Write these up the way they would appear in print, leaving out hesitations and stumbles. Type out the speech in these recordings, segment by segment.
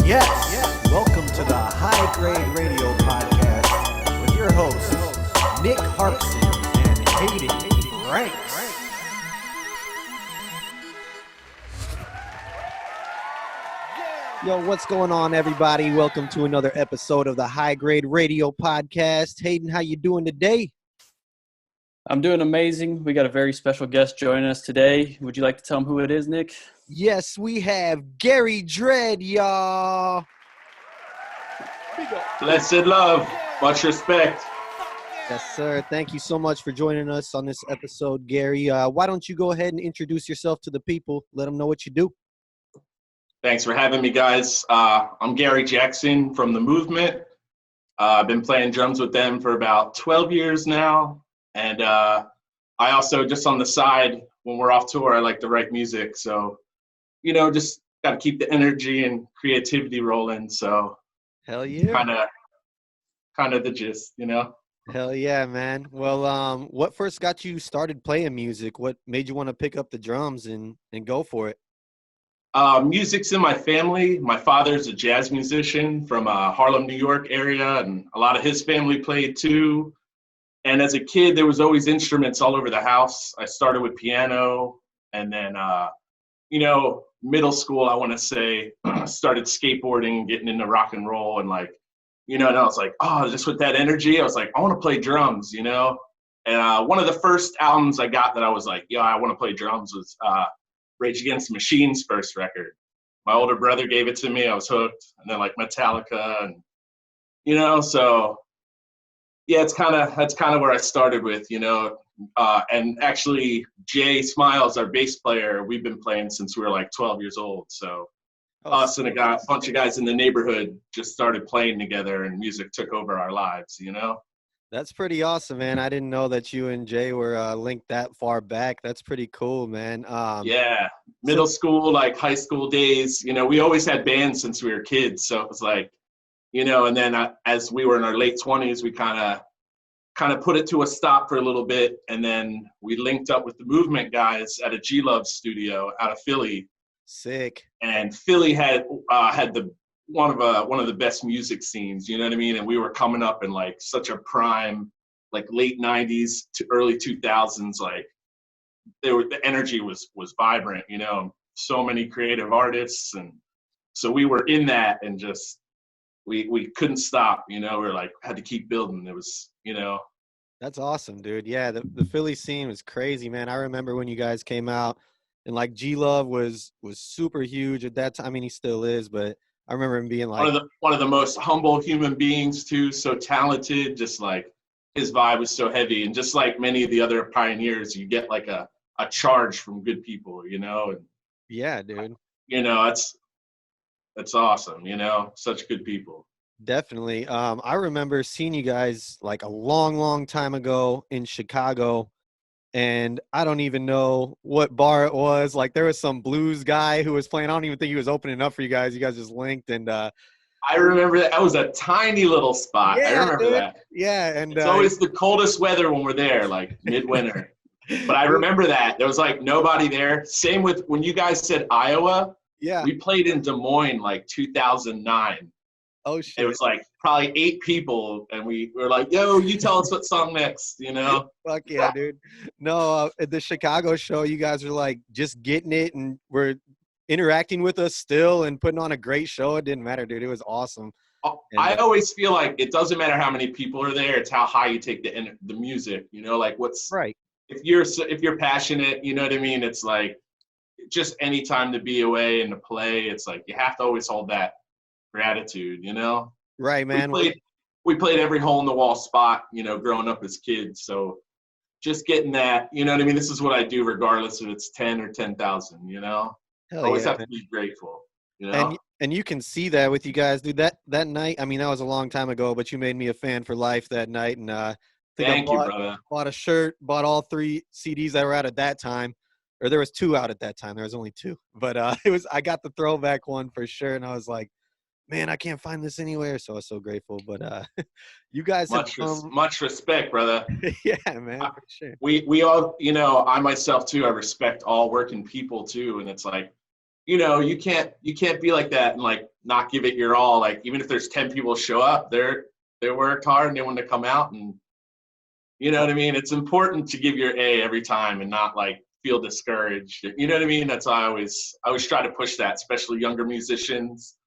Yes, welcome to the High Grade Radio Podcast with your hosts, Nick Harpson and Hayden Ranks. Yo, what's going on, everybody? Welcome to another episode of the High Grade Radio Podcast. Hayden, how you doing today? I'm doing amazing. We got a very special guest joining us today. Would you like to tell him who it is, Nick? Yes, we have Gary Dredd, y'all. Blessed love. Much respect. Yes, sir. Thank you so much for joining us on this episode, Gary. Why don't you go ahead and introduce yourself to the people? Let them know what you do. Thanks for having me, guys. I'm Gary Jackson from The Movement. I've been playing drums with them for about 12 years now. And I also, just on the side, when we're off tour, I like to write music. So, just got to keep the energy and creativity rolling. So, hell yeah. Kind of the gist, Hell yeah, man. Well, what first got you started playing music? What made you want to pick up the drums and go for it? Music's in my family. My father's a jazz musician from Harlem, New York area, and a lot of his family played too. And as a kid, there was always instruments all over the house. I started with piano, and then, middle school, I want to say, started skateboarding and getting into rock and roll. And and I was like, just with that energy, I was like, I want to play drums, And one of the first albums I got that I was like, I want to play drums was Rage Against the Machine's first record. My older brother gave it to me. I was hooked. And then Metallica and, so yeah, that's kind of where I started with, and actually Jay Smiles, our bass player, we've been playing since we were 12 years old. So us and a bunch of guys in the neighborhood just started playing together, and music took over our lives, That's pretty awesome, man. I didn't know that you and Jay were linked that far back. That's pretty cool, man. Yeah, middle school, high school days, we always had bands since we were kids. So it was and then as we were in our late 20s, we kind of put it to a stop for a little bit, and then we linked up with the Movement guys at a G-Love studio out of Philly. Sick. And Philly had one of the best music scenes, you know what I mean? And we were coming up in such a prime, late 90s to early 2000s, the energy was vibrant, so many creative artists, and so we were in that, and just we couldn't stop, we were had to keep building. It was, That's awesome, dude. Yeah, the Philly scene was crazy, man. I remember when you guys came out, and G-Love was super huge at that time. I mean, he still is, but I remember him being one of the most humble human beings too, so talented, just his vibe was so heavy, and just like many of the other pioneers, you get a charge from good people, and yeah, dude. That's awesome, such good people. Definitely. I remember seeing you guys a long time ago in Chicago, and I don't even know what bar it was. There was some blues guy who was playing. I don't even think he was opening up for you guys. You guys just linked, and I remember that. That was a tiny little spot. Yeah, I remember dude. that. Yeah, and it's always the coldest weather when we're there, midwinter. But I remember that. There was nobody there. Same with when you guys said Iowa. Yeah. We played in Des Moines 2009. Oh shit. It was probably 8 people, and we were yo, you tell us what song next, Fuck yeah, dude. No, at the Chicago show, you guys were just getting it, and were interacting with us still and putting on a great show. It didn't matter, dude. It was awesome. I always feel it doesn't matter how many people are there. It's how high you take the music, what's right. If you're passionate, you know what I mean? It's just any time to be away and to play, it's you have to always hold that gratitude, Right, man. We played every hole in the wall spot, growing up as kids. So just getting that, you know what I mean? This is what I do regardless if it's 10 or 10,000, always have to be grateful, And you can see that with you guys, dude. That night, I mean, that was a long time ago, but you made me a fan for life that night. And thank you, brother. Bought a shirt, bought all 3 CDs that were out at that time. Or there was 2 out at that time. There was only 2. But I got the throwback one for sure. And I was like, man, I can't find this anywhere. So I was so grateful. But you guys much respect, brother. Yeah, man, for sure. We all, I myself too, I respect all working people too. And it's you can't be like that and like not give it your all. Like even if there's 10 people show up, they worked hard and they want to come out, and you know what I mean? It's important to give your A every time and not like feel discouraged. You know what I mean? That's why I always try to push that, especially younger musicians.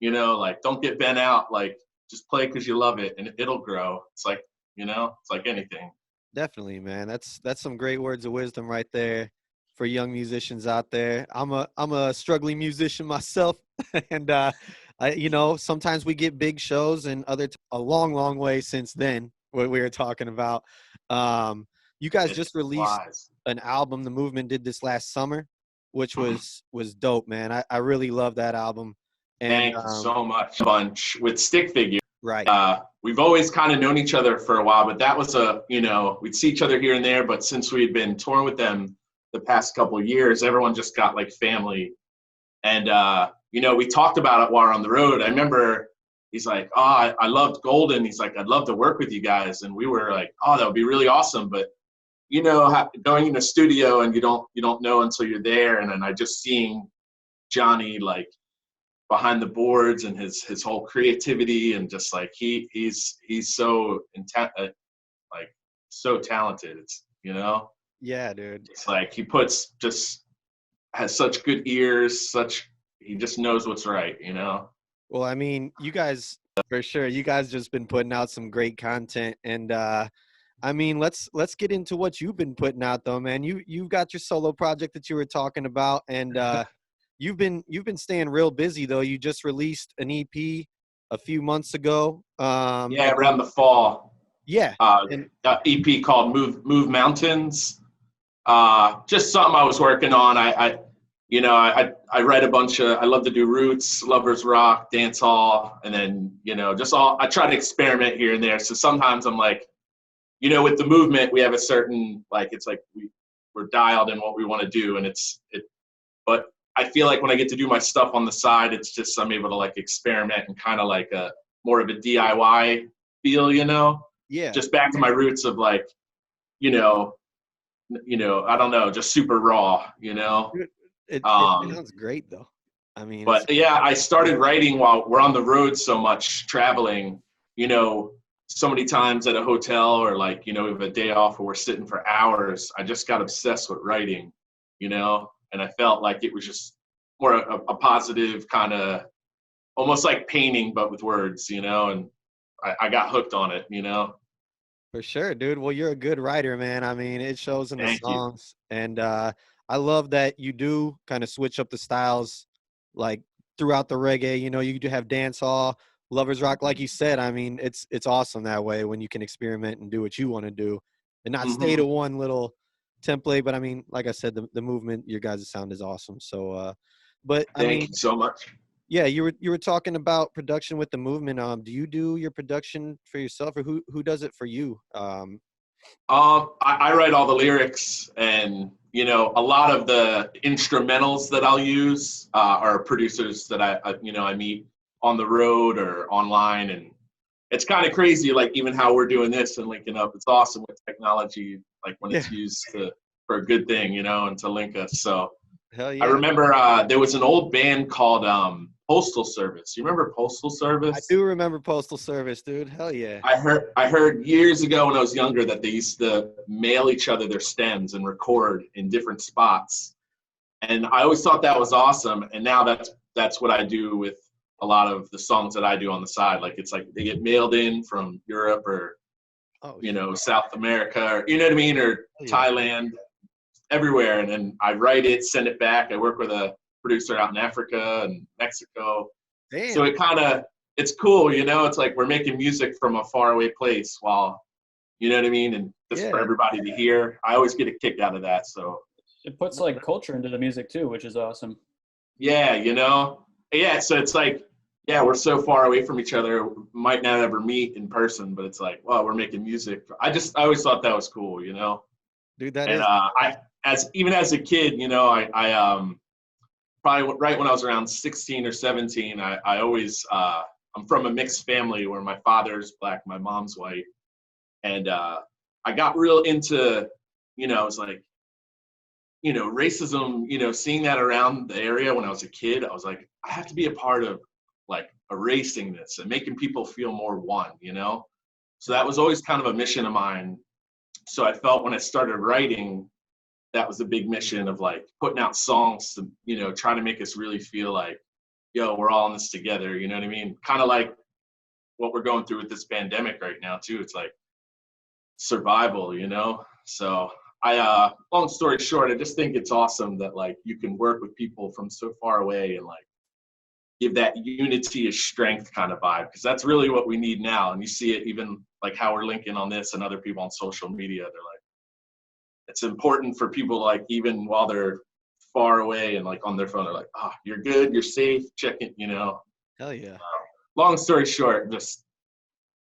Like don't get bent out. Like just play because you love it and it'll grow. It's like, it's like anything. Definitely, man. That's some great words of wisdom right there for young musicians out there. I'm a struggling musician myself, and sometimes we get big shows, and a long way since then. What we were talking about. You guys It just released flies. an album. The Movement did this last summer, which was dope, man. I really love that album. And Thank you so much. Bunch with stick figure. right. We've always kind of known each other for a while, but that was we'd see each other here and there. But since we had been touring with them the past couple of years, everyone just got like family. And, we talked about it while we were on the road. I remember he's like, oh, I loved Golden. He's like, I'd love to work with you guys. And we were like, oh, that would be really awesome. But, going in the studio and you don't know until you're there. And then I just seeing Johnny like behind the boards and his whole creativity and just like he's so like so talented. It's Yeah, dude. it's like he has such good ears, he just knows what's right. Well, I mean, you guys for sure. You guys just been putting out some great content, and I mean, let's get into what you've been putting out though, man. You've got your solo project that you were talking about, and you've been staying real busy though. You just released an EP a few months ago. Yeah, around the fall. Yeah. EP called Move Mountains. Just something I was working on. I write a bunch of, I love to do roots, lovers rock, dance hall, and then, I try to experiment here and there. So sometimes I'm like, with the Movement, we have a certain, like, it's like we're dialed in what we want to do. And but I feel like when I get to do my stuff on the side, it's just, I'm able to like experiment and kind of like more of a DIY feel, Yeah. just back to my roots of like, I don't know, just super raw, It sounds great though. I mean, but yeah, I started writing while we're on the road so much traveling, so many times at a hotel or like, we have a day off where we're sitting for hours. I just got obsessed with writing, and I felt like it was just more a positive kind of almost like painting, but with words, and I got hooked on it, For sure, dude. Well, you're a good writer, man. I mean, it shows in the Thank you. songs. And I love that you do kind of switch up the styles like throughout the reggae. You do have dance hall, lovers rock, like you said. I mean, it's awesome that way when you can experiment and do what you want to do and not stay to one little template. But I mean, like I said, the Movement, your guys' sound is awesome. So but I mean, Thank you so much. yeah, you were talking about production with the Movement. Do you do your production for yourself, or who does it for you? I write all the lyrics, and a lot of the instrumentals that I'll use are producers that I meet on the road or online, and it's kind of crazy, like even how we're doing this and linking up. It's awesome with technology, like when it's used for a good thing, and to link us. So Hell yeah. I remember there was an old band called Postal Service. You remember Postal Service? I do remember Postal Service, dude. Hell yeah. I heard years ago when I was younger that they used to mail each other their stems and record in different spots. And I always thought that was awesome. And now that's what I do with a lot of the songs that I do on the side. Like it's like they get mailed in from Europe or South America, or you know what I mean, or Thailand, everywhere. And then I write it, send it back. I work with a producer out in Africa and Mexico. Damn. So it's cool, it's like we're making music from a faraway place while, you know what I mean? And just for everybody to hear. I always get a kick out of that. So it puts like culture into the music too, which is awesome. Yeah, yeah. So it's like, yeah, we're so far away from each other, might not ever meet in person, but it's like, wow, we're making music. I always thought that was cool, Dude, that is. Even as a kid, I probably right when I was around 16 or 17, I always, I'm from a mixed family where my father's black, my mom's white. And I got real into, I was like, racism, seeing that around the area when I was a kid, I was like, I have to be a part of like erasing this and making people feel more one. So that was always kind of a mission of mine. So I felt when I started writing, that was a big mission of like putting out songs to, try to make us really feel like, yo, we're all in this together. You know what I mean? Kind of like what we're going through with this pandemic right now too. It's like survival. So long story short, I just think it's awesome that like you can work with people from so far away and like give that unity is strength kind of vibe, because that's really what we need now. And you see it even like how we're linking on this and other people on social media. They're like, it's important for people, like even while they're far away and like on their phone, they're like, you're good, you're safe, check it, Hell yeah. Long story short, just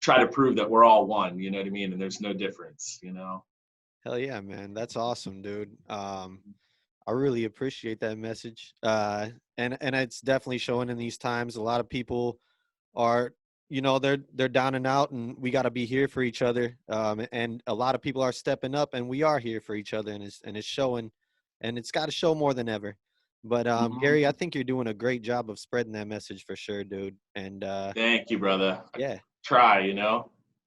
try to prove that we're all one, you know what I mean? And there's no difference. Hell yeah, man. That's awesome, dude. I really appreciate that message. And it's definitely showing in these times. A lot of people are, they're down and out, and we got to be here for each other. And a lot of people are stepping up, and we are here for each other, and it's showing, and it's got to show more than ever. But Gary, I think you're doing a great job of spreading that message for sure, dude. And thank you, brother. Yeah, try,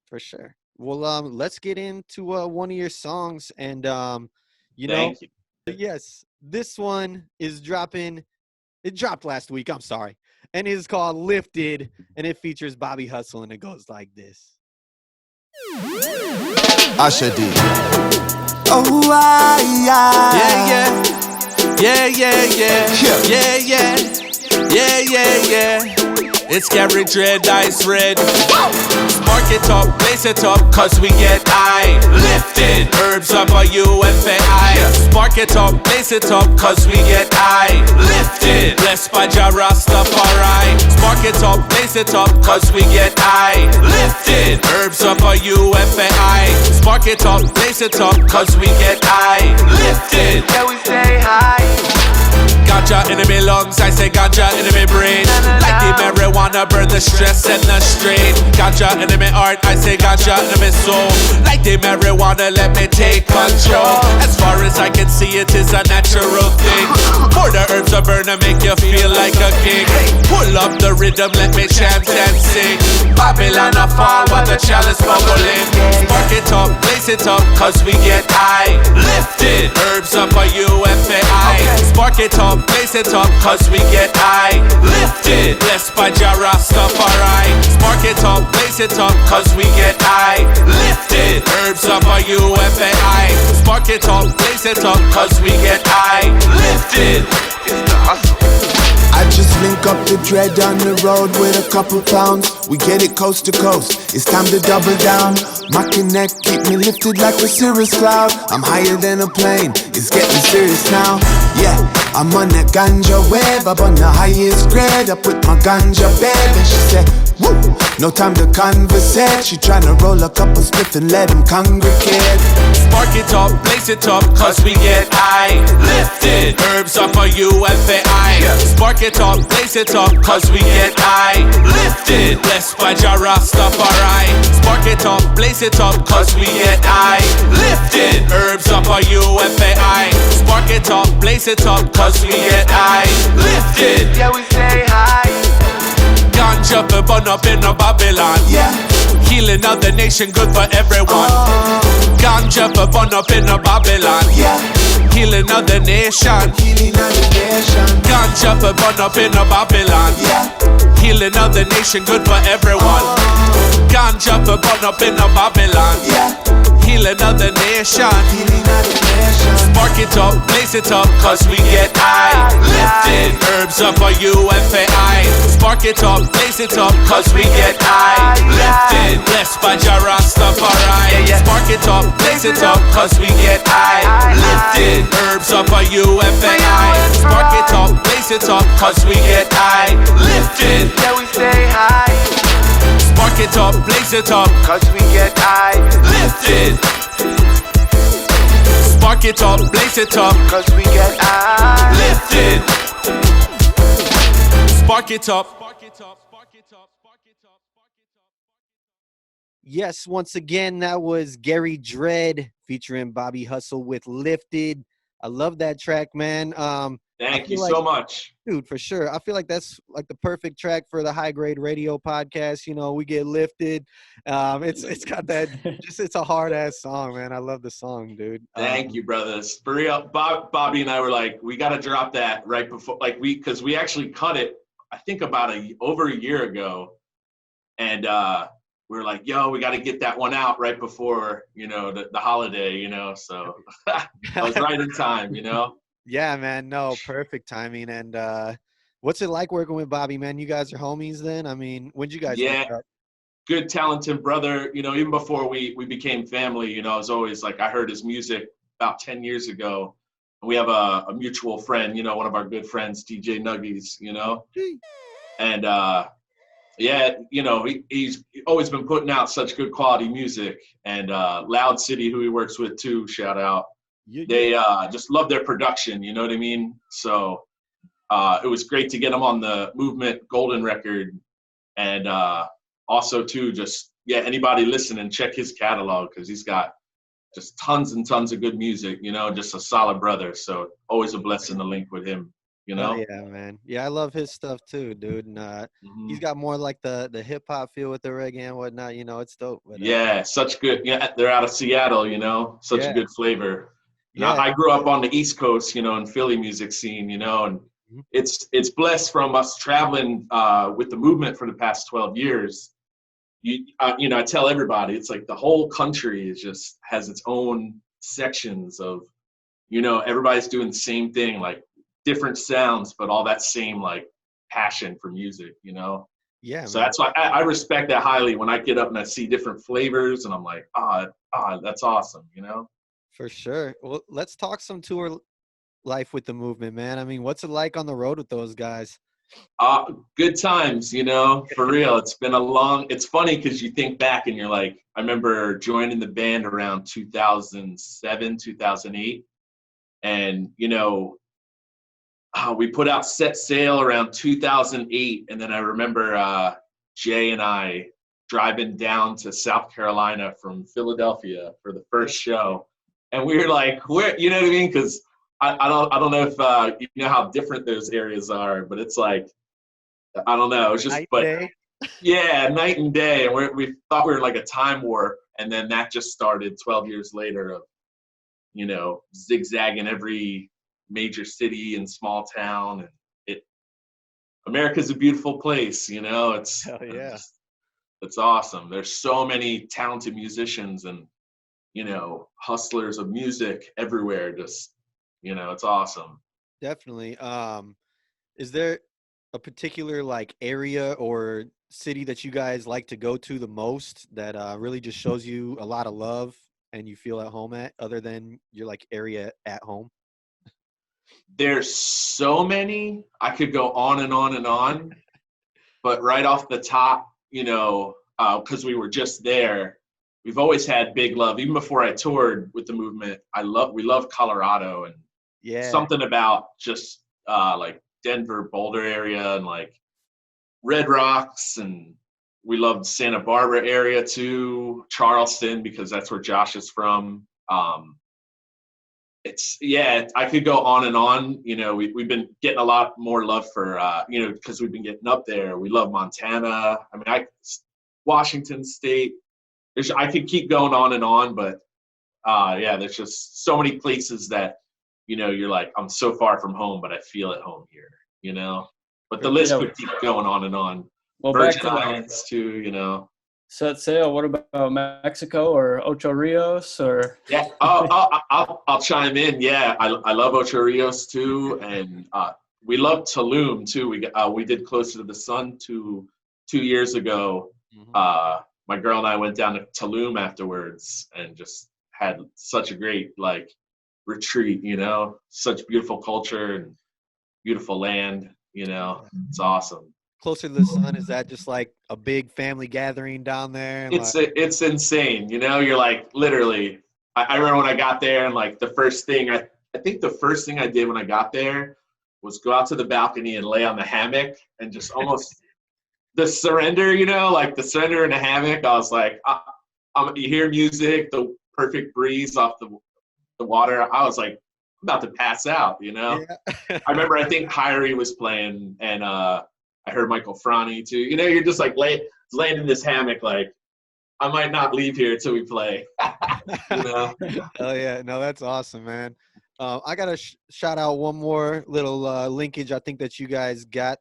for sure. Well, let's get into one of your songs, and Thank you. yes, this one is dropping. It dropped last week. I'm sorry, and it is called "Lifted," and it features Bobby Hustle, and it goes like this. Usher D. Oh, yeah. It's Gary Dread, Ice Red. Spark it up, blaze it up, cause we get high. Lifted, herbs of a UFAI. Spark it up, blaze it up, cause we get high. Lifted, blessed by Jah Rastafari. Spark it up, blaze it up, cause we get high. Lifted, herbs of a UFAI. Spark it up, blaze it up, cause we get high. Lifted, yeah, we say hi. Ganja in my lungs, I say ganja in my brain. Like the marijuana burn the stress and the strain. Ganja in my heart, I say ganja in my soul. Like the marijuana, let me take control. As far as I can see, it is a natural thing. For the herbs are burn and make you feel like a king. Pull up the rhythm, let me chant and sing. Babylon a fall while the chalice bubbling. Spark it up, blaze it up, cause we get high. Lifted, herbs up a UFAI. Spark it up, blaze it up, cause we get high. Lifted, blessed by Jah Rastafari. Spark it up, blaze it up, cause we get high. Lifted, herbs of a UFAI. Spark it up, blaze it up, cause we get high. Lifted. I just link up the dread on the road with a couple pounds. We get it coast to coast, it's time to double down. My connect keep me lifted like a cirrus cloud. I'm higher than a plane, it's getting serious now. Yeah, I'm on that ganja wave, up on the highest grade. Up with my ganja babe, and she said, woo, no time to conversate. She tryna roll a couple spliff and let him congregate. Spark it up, blaze it up, cause we get high. Lifted, herbs up a UFAI. Spark it up, blaze it up, cause we get high. Lifted, blessed by Jah Rastafari. Spark it up, blaze it up, cause we get high. Lifted, herbs up a UFAI. Spark it up, blaze it up, cause we get high. Lifted, Yeah, we say hi. ganja for burn up in a Babylon. Yeah. Healing of the nation, good for everyone. Ganja for burn up in a Babylon. Yeah. Healing of the nation. Healing of the nation. Ganja for burn up in a Babylon. Yeah. Healing of the nation, good for everyone. Ganja for burn up in a Babylon. Yeah. Healing of the nation. Healing of the nation. Spark it up, blaze it up, cause we get high. Lifted, herbs up a UFAI. Spark it up, blaze it up, cause we get high. Lifted, blessed by Jah Rastafari. Spark it up, blaze it up, cause we get high. Lifted, herbs up a UFAI. Spark it up, blaze it up, cause we get high. Lifted, Yeah, we say hi. spark it up, blaze it up, Cause we get high. lifted. Spark it up, blaze it up, Cause we get high. lifted. Spark it up. Yes, once again, that was Gary Dread featuring Bobby Hustle with "Lifted." I love that track, man. Thank you feel like, so much. dude, for sure. I feel like that's like the perfect track for the High Grade Radio podcast. You know, we get lifted. It's got that. Just it's a hard ass song, man. I love the song, dude. Thank you, brothers. For real, Bobby and I were like, we got to drop that right before, like because we actually cut it, I think about over a year ago, and we were like, yo, we got to get that one out right before, you know, the holiday, you know. So I was right in time, you know. Yeah, man. No, perfect timing. And what's it like working with Bobby, man? You guys are homies then? I mean, when'd you guys link up? Good, talented brother. You know, even before we became family, you know, I was always like, I heard his music about 10 years ago. And we have a mutual friend, you know, one of our good friends, DJ Nuggies, you know. And yeah, you know, he's always been putting out such good quality music. And Loud City, who he works with too, shout out. They just love their production, you know what I mean? So it was great to get him on the Movement Golden record. And also too, just, yeah, anybody listening, check his catalog, because he's got just tons and tons of good music, you know, just a solid brother. So always a blessing to link with him, you know? Oh, yeah, man. Yeah, I love his stuff too, dude. And he's got more like the hip hop feel with the reggae and whatnot, you know, it's dope. But, yeah, such good, yeah, they're out of Seattle, you know, such a good flavor. Yeah. I grew up on the East Coast, you know, in Philly music scene, you know, and it's blessed from us traveling with the movement for the past 12 years. You know, I tell everybody, it's like the whole country is just has its own sections of, you know, everybody's doing the same thing, like different sounds, but all that same like passion for music, you know? Yeah. So man. that's why I respect that highly when I get up and I see different flavors and I'm like, that's awesome, you know? For sure. Well, let's talk some tour life with the movement, man. I mean, what's it like on the road with those guys? Good times, you know, for real. It's been it's funny because you think back and you're like, I remember joining the band around 2007, 2008. And, you know, we put out Set Sail around 2008. And then I remember Jay and I driving down to South Carolina from Philadelphia for the first show. And we were like, where, you know what I mean? Because I don't know if you know how different those areas are, but it's like, I don't know. It's just, yeah, night and day. And we thought we were like a time warp. And then that just started 12 years later of, you know, zigzagging every major city and small town. And America's a beautiful place, you know, it's, Hell yeah. It's awesome. There's so many talented musicians and, you know, hustlers of music everywhere. Just, you know, it's awesome. Definitely. Is there a particular like area or city that you guys like to go to the most that really just shows you a lot of love and you feel at home at, other than your like area at home? There's so many. I could go on and on and on. But right off the top, you know, because we were just there, we've always had big love. Even before I toured with the movement, we love Colorado, and something about just like Denver, Boulder area, and like Red Rocks, and we loved Santa Barbara area too, Charleston, because that's where Josh is from. I could go on and on. You know, we've been getting a lot more love for, you know, because we've been getting up there. We love Montana. I mean, Washington State. I could keep going on and on, but yeah, there's just so many places that, you know, you're like, I'm so far from home, but I feel at home here, you know? But the list would keep going on and on. Well, Virgin Islands too, you know? Set Sail, what about Mexico or Ocho Rios or? Yeah, I'll chime in. Yeah, I love Ocho Rios too. And we love Tulum too. We did Closer to the Sun 2 years ago. Mm-hmm. My girl and I went down to Tulum afterwards and just had such a great like retreat, you know, such beautiful culture and beautiful land, you know, it's awesome. Closer to the Sun, is that just like a big family gathering down there? And it's insane, you know, you're like literally, I remember when I got there and like the first thing, I think the first thing I did when I got there was go out to the balcony and lay on the hammock and just almost the surrender, you know, like the surrender in a hammock. I was like, you hear music, the perfect breeze off the water. I was like, about to pass out, you know? Yeah. I remember, I think Hyrie was playing, and I heard Michael Franti too. You know, you're just like laying in this hammock, like, I might not leave here until we play. You know? Oh yeah, no, that's awesome, man. I gotta shout out one more little linkage I think that you guys got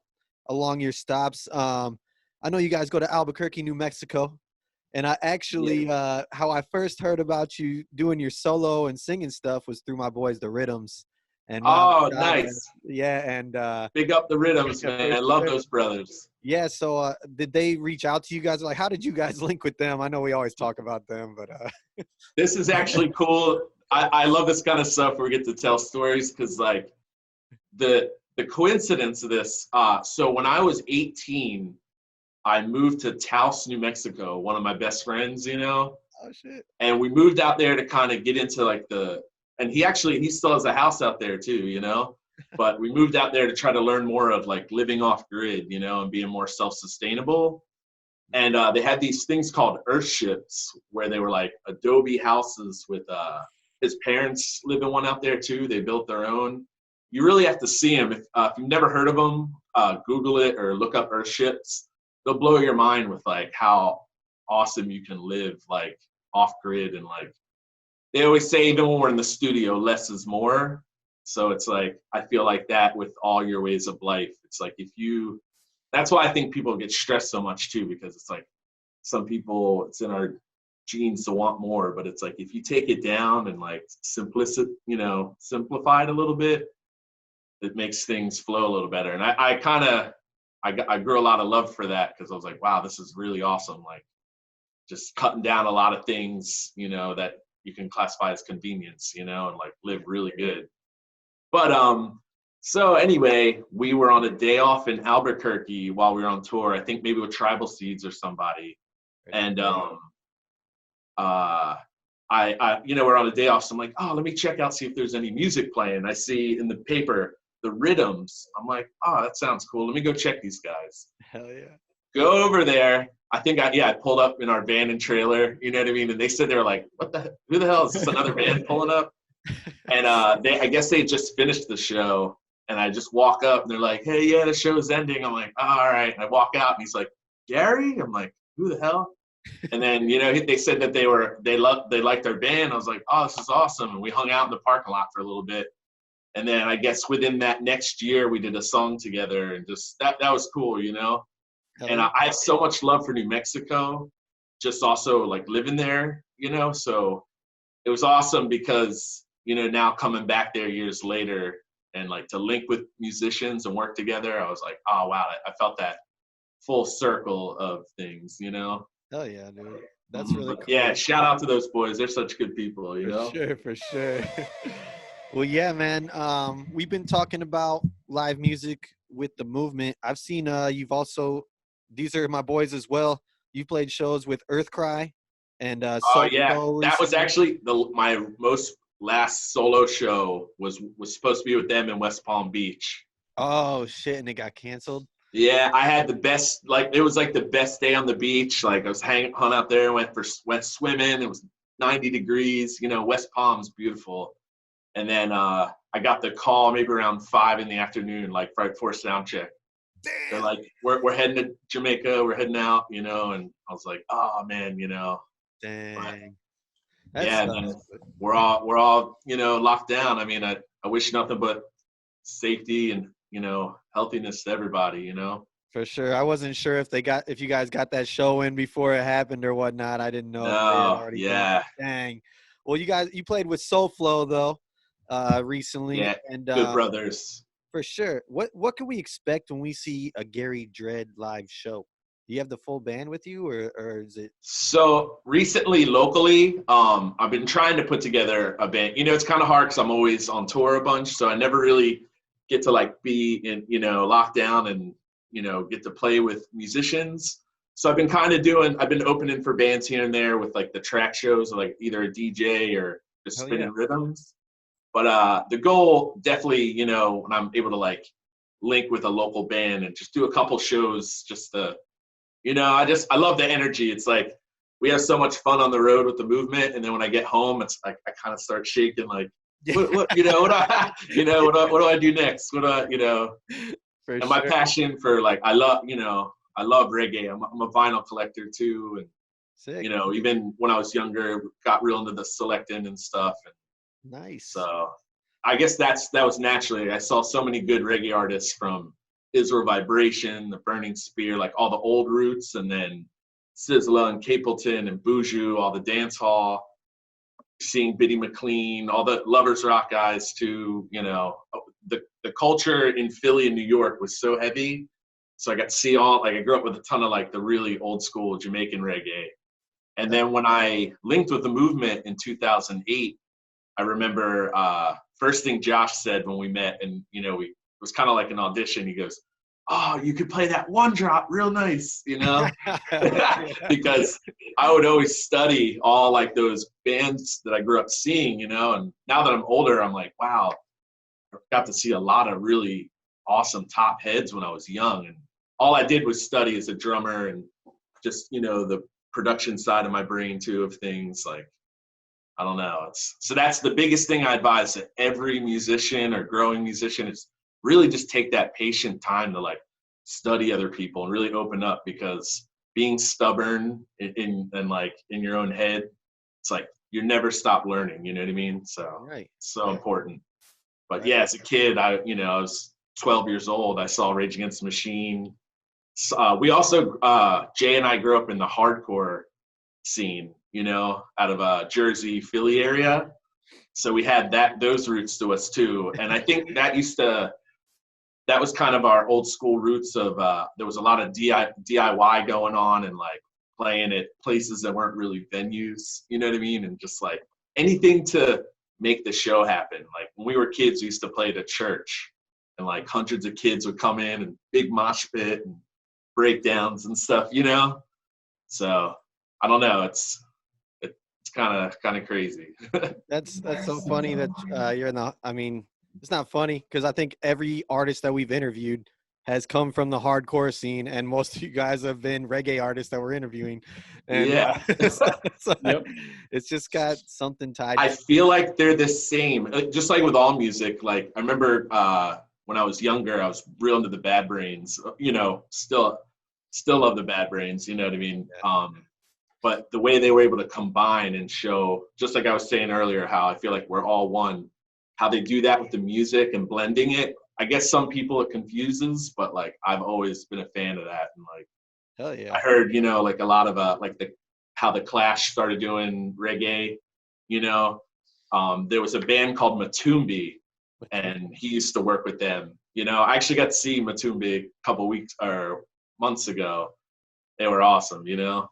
along your stops. I know you guys go to Albuquerque, New Mexico, and I actually how I first heard about you doing your solo and singing stuff was through my boys, the Rhythms. And Oh, nice. yeah, and Big up the Rhythms, yeah, man. for I love sure. those brothers. Yeah, so did they reach out to you guys? Like, how did you guys link with them? I know we always talk about them, but This is actually cool. I love this kind of stuff where we get to tell stories, because like the coincidence of this. So when I was 18, I moved to Taos, New Mexico. One of my best friends, you know, oh shit. and we moved out there to kind of get into like and he still has a house out there too, you know. But we moved out there to try to learn more of like living off grid, you know, and being more self-sustainable. And they had these things called earthships, where they were like adobe houses with his parents live in one out there too. They built their own. You really have to see them. If you've never heard of them, Google it or look up earthships. They'll blow your mind with like how awesome you can live like off grid. And like they always say, even when we're in the studio, less is more. So it's like, I feel like that with all your ways of life. It's like that's why I think people get stressed so much too, because it's like some people, it's in our genes to want more, but it's like if you take it down and like simplify it a little bit, it makes things flow a little better. And I grew a lot of love for that, because I was like, wow, this is really awesome. Like just cutting down a lot of things, you know, that you can classify as convenience, you know, and like live really good. But so anyway, we were on a day off in Albuquerque while we were on tour. I think maybe with Tribal Seeds or somebody. And we're on a day off, so I'm like, oh, let me check out, see if there's any music playing. I see in the paper the Rhythms. I'm like, oh, that sounds cool. Let me go check these guys. Hell yeah. Go over there. I think I pulled up in our van and trailer, you know what I mean? And they said, they were like, who the hell is this, another van pulling up? And I guess they just finished the show, and I just walk up and they're like, hey, yeah, the show's ending. I'm like, oh, all right. And I walk out and he's like, Gary? I'm like, who the hell? And then, you know, they said that they liked our band. I was like, oh, this is awesome. And we hung out in the parking lot for a little bit. And then I guess within that next year, we did a song together, and just that was cool, you know? And I have so much love for New Mexico, just also like living there, you know? So it was awesome because, you know, now coming back there years later and like to link with musicians and work together, I was like, oh, wow, I felt that full circle of things, you know? Hell yeah, dude. That's really cool. Yeah, shout out to those boys. They're such good people, you know? For sure. Well, yeah, man. We've been talking about live music with the movement. I've seen you've also, these are my boys as well. You played shows with Earthcry and oh yeah, that was actually my most last solo show was supposed to be with them in West Palm Beach. Oh shit, and it got canceled. Yeah, I had the best, like it was like the best day on the beach. Like I was hung out there, went swimming. It was 90 degrees, you know, West Palm's beautiful. And then I got the call maybe around 5 p.m, like right before sound check. Damn. They're like, we're heading to Jamaica, we're heading out, you know, and I was like, oh man, you know. Dang. Yeah, and we're all, you know, locked down. I mean, I wish nothing but safety and, you know, healthiness to everybody, you know. For sure. I wasn't sure if you guys got that show in before it happened or whatnot. I didn't know. No, yeah. Dang. Well, you played with Soulflow though, recently. Yeah, and good brothers. For sure. What can we expect when we see a Gary Dread live show? Do you have the full band with you, or is it? So recently, locally, I've been trying to put together a band. You know, it's kind of hard because I'm always on tour a bunch, so I never really get to like be in, you know, lockdown and, you know, get to play with musicians. So I've been opening for bands here and there with like the track shows, like either a DJ or just spinning rhythms. But the goal definitely, you know, when I'm able to like link with a local band and just do a couple shows, just to, you know, I love the energy. It's like we have so much fun on the road with the movement, and then when I get home, it's like I kind of start shaking like what you know, what do I do next? What do I, For and my sure. passion for like, I love reggae. I'm a vinyl collector too. And, Sick. even when I was younger, got real into the selecting and stuff. And Nice. so I guess that was naturally, I saw so many good reggae artists from Israel Vibration, the Burning Spear, like all the old roots, and then Sizzla and Capleton and Buju, all the dance hall, seeing Biddy McLean, all the Lovers Rock guys too. The culture in Philly and New York was so heavy. So I got to see I grew up with a ton of like the really old school Jamaican reggae. And then when I linked with the movement in 2008, I remember first thing Josh said when we met, and it was kind of like an audition. He goes, "Oh, you could play that one drop real nice," because I would always study all like those bands that I grew up seeing, and now that I'm older, I'm like, wow, I got to see a lot of really awesome top heads when I was young, and all I did was study as a drummer and just the production side of my brain too of things. Like, I don't know. So that's the biggest thing I advise to every musician or growing musician is really just take that patient time to like study other people and really open up, because being stubborn in your own head, it's like you never stop learning. You know what I mean? So Right. it's so important. But Right. yeah, as a kid, I was 12 years old. I saw Rage Against the Machine. We also, Jay and I grew up in the hardcore scene, out of Jersey, Philly area. So we had those roots to us too. And I think that was kind of our old school roots of, there was a lot of DIY going on and like playing at places that weren't really venues, you know what I mean? And just like anything to make the show happen. Like when we were kids, we used to play at a church and like hundreds of kids would come in and big mosh pit and breakdowns and stuff, So I don't know. It's kind of crazy. That's so funny that you're in the. I mean, it's not funny because I think every artist that we've interviewed has come from the hardcore scene, and most of you guys have been reggae artists that we're interviewing. And Yeah. Yep. it's just got something tied. I feel like they're the same, just like with all music. Like I remember when I was younger, I was real into the Bad Brains. Still love the Bad Brains. You know what I mean? Yeah. But the way they were able to combine and show, just like I was saying earlier, how I feel like we're all one, how they do that with the music and blending it. I guess some people it confuses, but like I've always been a fan of that. And like, Hell yeah. I heard, like a lot of how the Clash started doing reggae, there was a band called Matumbi, and he used to work with them. I actually got to see Matumbi a couple weeks or months ago. They were awesome,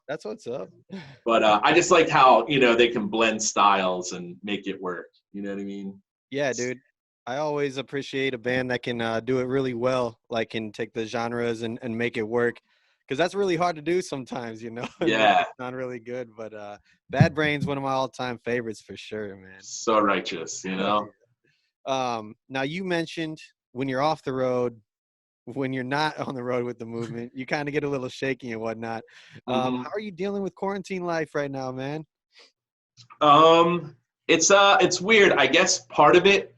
That's what's up. But I just liked how, they can blend styles and make it work. You know what I mean? Yeah, dude. I always appreciate a band that can do it really well, like can take the genres and make it work. Because that's really hard to do sometimes, and make Yeah. it sound really good. But Bad Brains, one of my all-time favorites for sure, man. So righteous, Now you mentioned when you're off the road, when you're not on the road with the movement, you kind of get a little shaky and whatnot. How are you dealing with quarantine life right now, man? It's weird. I guess part of it,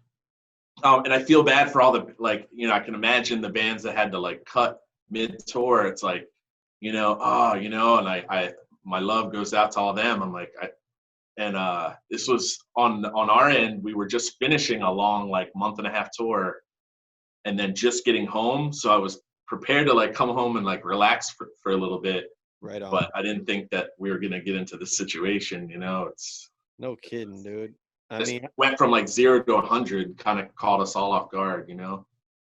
and I feel bad for all the, like, I can imagine the bands that had to like cut mid-tour. It's like, and my love goes out to all them. I'm like, this was on our end. We were just finishing a long, like month and a half tour and then just getting home. So I was prepared to like come home and like relax for a little bit. Right on. But I didn't think that we were going to get into this situation, it's no kidding, dude. I just mean, went from like 0 to 100, kind of caught us all off guard,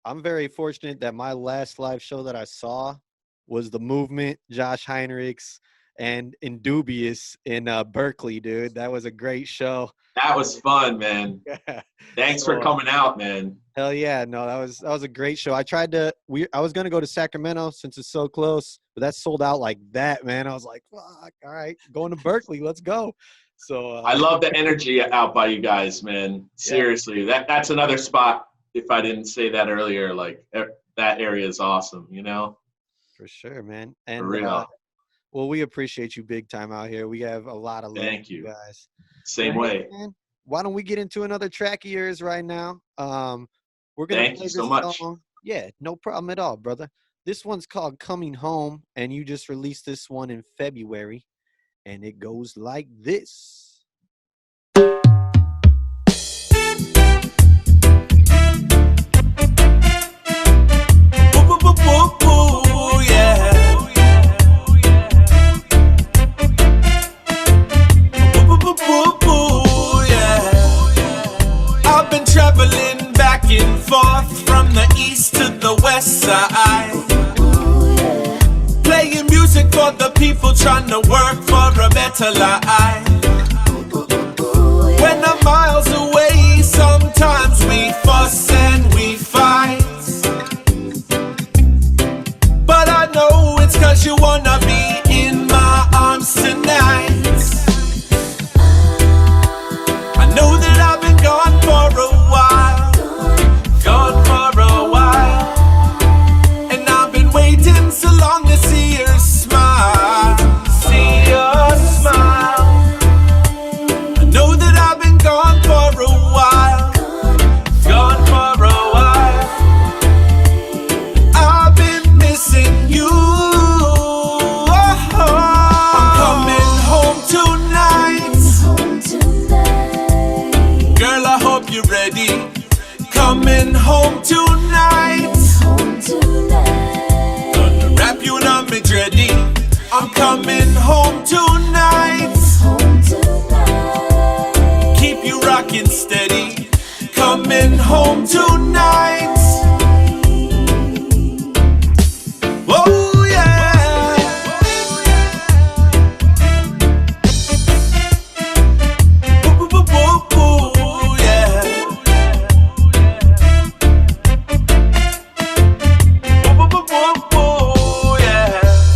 I'm very fortunate that my last live show that I saw was The Movement, Josh Heinrichs, and Indubious in Berkeley, dude. That was a great show. That was fun, man. Thanks for coming out, man. Hell yeah. No, that was a great show. I was going to go to Sacramento since it's so close, but that sold out like that, man. I was like, fuck, all right, going to Berkeley. Let's go. So I love the energy out by you guys, man. Seriously, that's another spot. If I didn't say that earlier, like that area is awesome, For sure, man. And for real. Well, we appreciate you big time out here. We have a lot of love Thank for you guys. Same way. Man, why don't we get into another track of yours right now? We're gonna Thank play you so this much. song. Yeah, no problem at all, brother. This one's called Coming Home, and you just released this one in February, and it goes like this. I've been traveling back and forth from the east to the west side, playing music for the people trying to work for a better life. When I'm miles away, sometimes we fuss and we fight, but I know it's 'cause you wanna be in my arms tonight. I know that I've been gone for a while, and I've been waiting so long to see her smile, I know that I've been gone for a while, I've been missing you. I'm coming home tonight. Girl, I hope you're ready. Coming home tonight. Gonna wrap you in a ready. I'm coming home tonight. Keep you rocking steady. Coming home tonight. Oh yeah. Ooh, ooh, ooh, ooh, yeah. Ooh, ooh, ooh, ooh, yeah.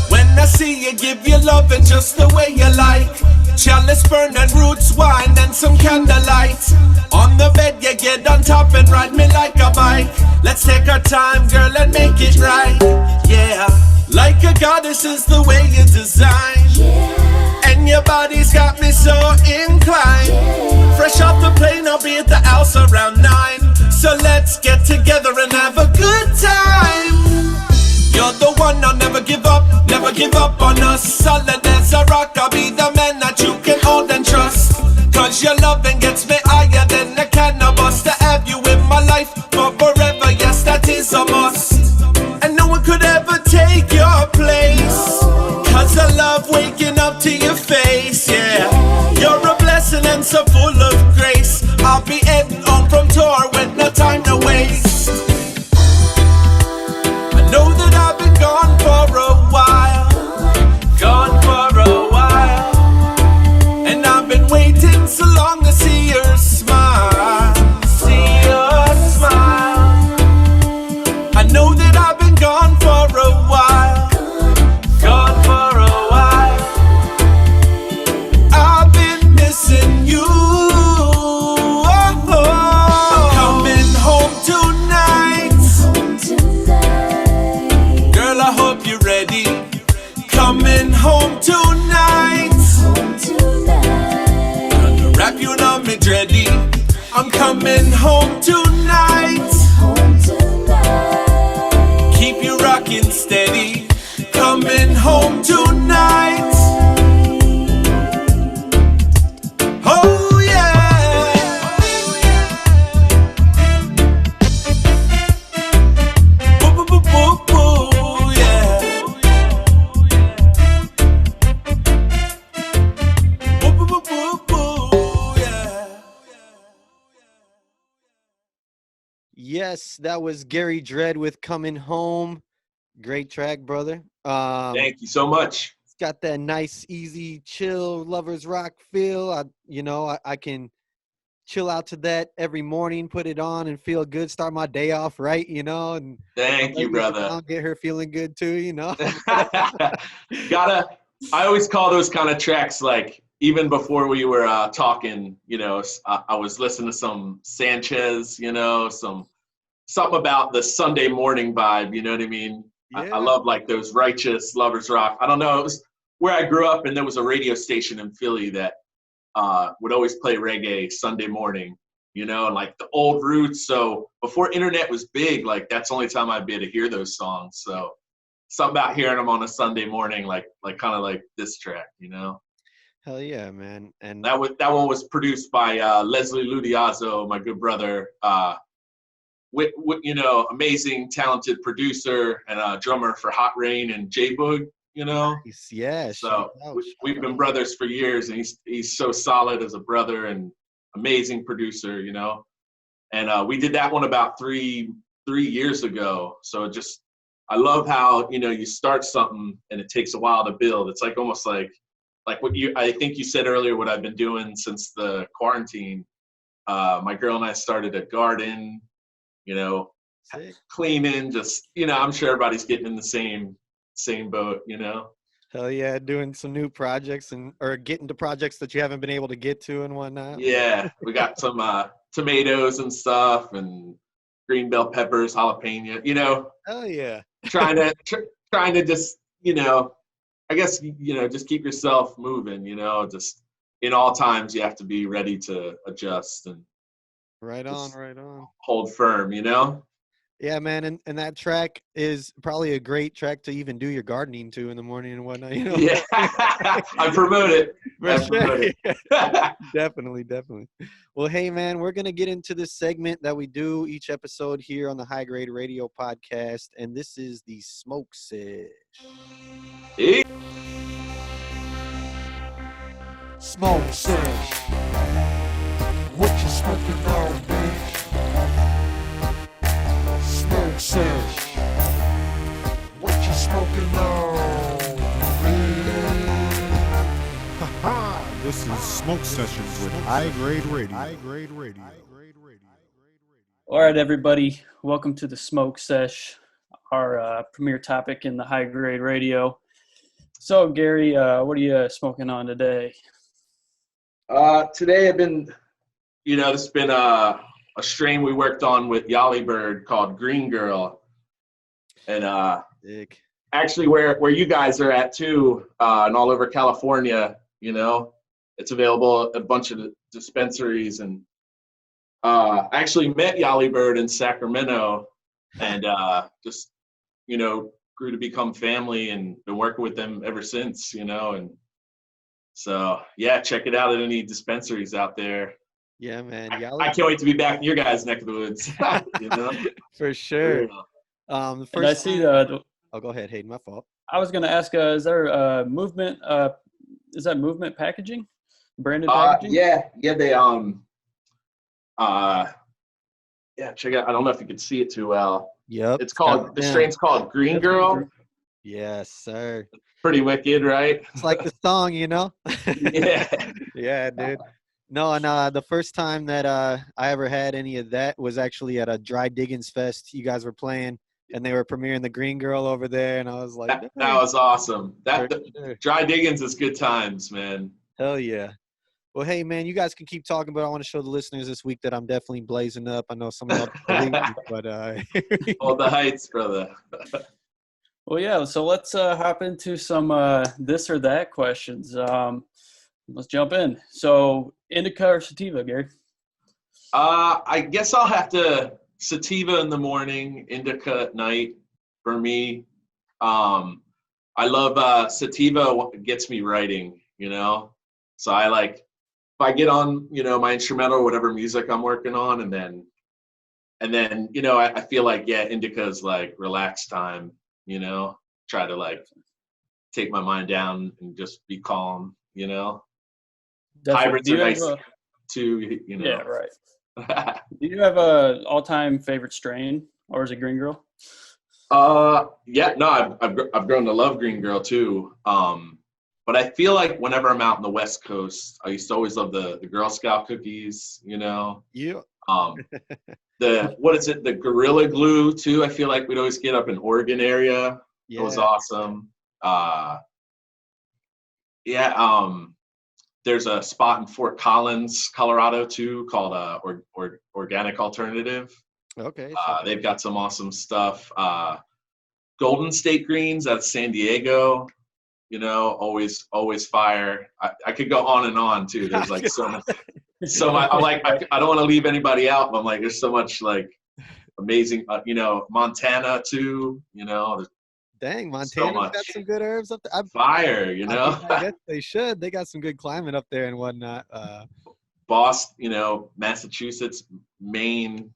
When I see you, give your love and just the way you like. Chalice burn and roots wine and some candlelight. On the bed you get on top and ride me like a bike. Let's take our time, girl, and make it right. Yeah, like a goddess is the way you design. And your body's got me so inclined. Fresh off the plane, I'll be at the house around 9. So let's get together and have a good time. You're the one, I'll never give up on us. Solid as a rock, I'll be the man that you can hold and trust. 'Cause your loving gets me higher than a cannabis. To have you in my life for forever, yes, that is a must. And no one could ever take your place. 'Cause I love waking up to your face, yeah. You're a blessing and so full of grace. I'll be heading home from tour with no time to waste. I know that I've been gone for a while, and I've been waiting so long to see her smile, I know that I've been gone for a while, I've been missing you. I'm coming home tonight. Girl, I hope you're ready. Coming home tonight. Gonna wrap you in a ready. I'm coming home tonight. Keep you rocking steady. Coming home tonight. Oh yeah. Ooh, ooh, ooh, ooh, yeah. Ooh, ooh, ooh, ooh, yeah. Yes, that was Gary Dredd with Coming Home. Great track, brother. Thank you so much. It's got that nice, easy, chill, lovers rock feel. I can chill out to that every morning, put it on and feel good, start my day off right, and Thank you, brother. get her feeling good too, I always call those kind of tracks, like, even before we were talking, I was listening to some Sanchez, something about the Sunday morning vibe, you know what I mean? Yeah. I love like those righteous lovers rock. I don't know, it was where I grew up, and there was a radio station in Philly that would always play reggae Sunday morning, and like the old roots. So before internet was big, like that's the only time I'd be able to hear those songs. So something about hearing them on a Sunday morning, like kind of like this track, Hell yeah, man. And that one was produced by Leslie Ludiazzo, my good brother. With amazing, talented producer and drummer for Hot Rain and J-Boog, yeah. So we've been brothers for years, and he's so solid as a brother and amazing producer, And we did that one about three years ago. So I love how you start something and it takes a while to build. It's like almost like what I think you said earlier. What I've been doing since the quarantine. My girl and I started a garden. Sick. Cleaning. Just I'm sure everybody's getting in the same boat. Hell yeah, doing some new projects or getting to projects that you haven't been able to get to and whatnot. Yeah, we got some tomatoes and stuff, and green bell peppers, jalapeno. Hell yeah. trying to just I guess just keep yourself moving. Just in all times you have to be ready to adjust and right on. hold firm. Yeah, man, and that track is probably a great track to even do your gardening to in the morning and whatnot. Yeah, I promote it. Definitely. Well, hey, man, we're gonna get into this segment that we do each episode here on the High Grade Radio podcast, and this is the Smoke Sesh. Hey. Smoke sesh. What you smoking on, bitch? Smoke sesh. What you smoking on, bitch? This is Smoke Sessions with High Grade Radio. All right, everybody. Welcome to the Smoke Sesh, our premier topic in the High Grade Radio. So, Gary, what are you smoking on today? Today I've been, this has been a strain we worked on with Yali Bird called Green Girl. And actually where you guys are at too, and all over California, it's available at a bunch of dispensaries. And I actually met Yali Bird in Sacramento and just, grew to become family and been working with them ever since, and so, yeah, check it out at any dispensaries out there. Yeah, man. I can't wait to be back in your guys' neck of the woods. For sure. The first I see oh, go ahead, Hayden. My fault. I was going to ask, is there movement? Is that movement packaging, branded packaging? Yeah, they yeah, check it out. I don't know if you can see it too well. Yep. It's called the strain's called Green Girl. Yes, sir. Pretty wicked, right? It's like the song, Yeah. Yeah, dude. No, and the first time that I ever had any of that was actually at a Dry Diggins Fest. You guys were playing, and they were premiering the Green Girl over there, and I was like, that was awesome. Sure. Dry Diggins is good times, man. Hell yeah. Well, hey, man, you guys can keep talking, but I want to show the listeners this week that I'm definitely blazing up. I know some of y'all believe me, but all the heights, brother. Well, yeah, so let's hop into some this or that questions. Let's jump in. So, indica or sativa, Gary? I guess I'll have to sativa in the morning, indica at night for me. I love sativa gets me writing, So I like, if I get on, my instrumental or whatever music I'm working on, and then I feel like, yeah, indica is like relaxed time, try to like take my mind down and just be calm, Definitely. Hybrids are nice too, Yeah, right. Do you have a all-time favorite strain, or is it Green Girl? Yeah, no, I've grown to love Green Girl too. But I feel like whenever I'm out on the West Coast, I used to always love the Girl Scout cookies, Yeah. What is it? The Gorilla Glue too. I feel like we'd always get up in Oregon area. Yeah. It was awesome. There's a spot in Fort Collins, Colorado too, called Organic Alternative. Okay. They've got some awesome stuff. Golden State Greens out of San Diego. you know, always fire. I could go on and on too. There's like so much. I'm like, I don't want to leave anybody out, but I'm like, there's so much like amazing, you know, Montana too, you know. Dang, Montana's got some good herbs up there. Fire, you know. I guess they should. They got some good climate up there and whatnot. Boston, you know, Massachusetts, Maine.